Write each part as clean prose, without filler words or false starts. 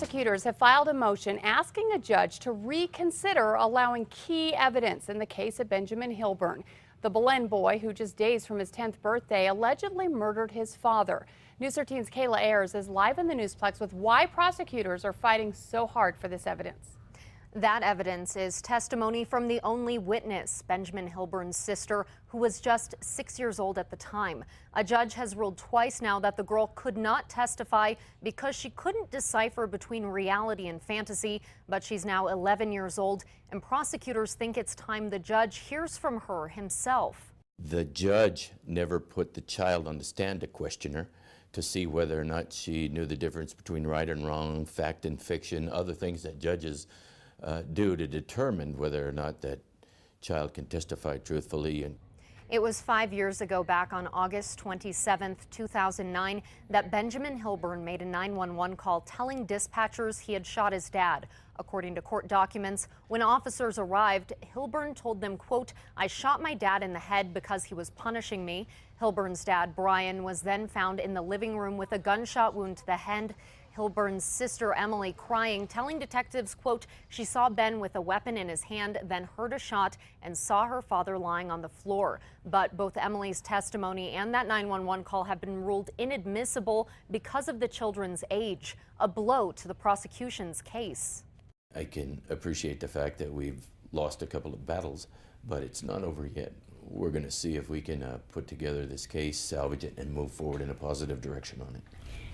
Prosecutors have filed a motion asking a judge to reconsider allowing key evidence in the case of Benjamin Hilburn, the Belen boy who just days from his 10th birthday allegedly murdered his father. News 13's Kayla Ayers is live in the Newsplex with why prosecutors are fighting so hard for this evidence. That evidence is testimony from the only witness, Benjamin Hilburn's sister, who was just 6 years old at the time. A judge has ruled twice now that the girl could not testify because she couldn't decipher between reality and fantasy, but she's now 11 years old, and prosecutors think it's time the judge hears from her himself. The judge never put the child on the stand to question her to see whether or not she knew the difference between right and wrong, fact and fiction, other things that judges do to determine whether or not that child can testify truthfully. And it was 5 years ago, back on August 27, 2009, that Benjamin Hilburn made a 911 call telling dispatchers he had shot his dad. According to court documents, when officers arrived, Hilburn told them, quote, "I shot my dad in the head because he was punishing me." Hilburn's dad, Brian, was then found in the living room with a gunshot wound to the head. Hilburn's sister, Emily, crying, telling detectives, quote, she saw Ben with a weapon in his hand, then heard a shot and saw her father lying on the floor. But both Emily's testimony and that 911 call have been ruled inadmissible because of the children's age, a blow to the prosecution's case. I can appreciate the fact that we've lost a couple of battles, but it's not over yet. We're going to see if we can put together this case, salvage it, and move forward in a positive direction on it.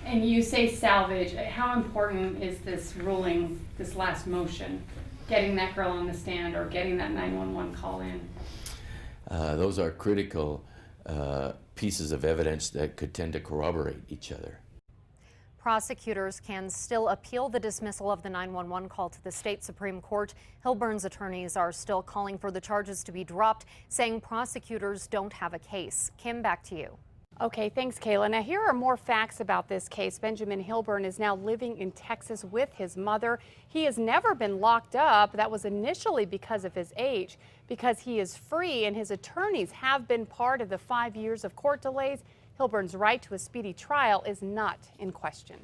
And you say salvage. How important is this ruling, this last motion, getting that girl on the stand or getting that 911 call in? Those are critical pieces of evidence that could tend to corroborate each other. Prosecutors can still appeal the dismissal of the 911 call to the state Supreme Court. Hilburn's attorneys are still calling for the charges to be dropped, saying prosecutors don't have a case. Kim, back to you. Okay, thanks, Kayla. Now, here are more facts about this case. Benjamin Hilburn is now living in Texas with his mother. He has never been locked up. That was initially because of his age. Because he is free and his attorneys have been part of the 5 years of court delays, Hilburn's right to a speedy trial is not in question.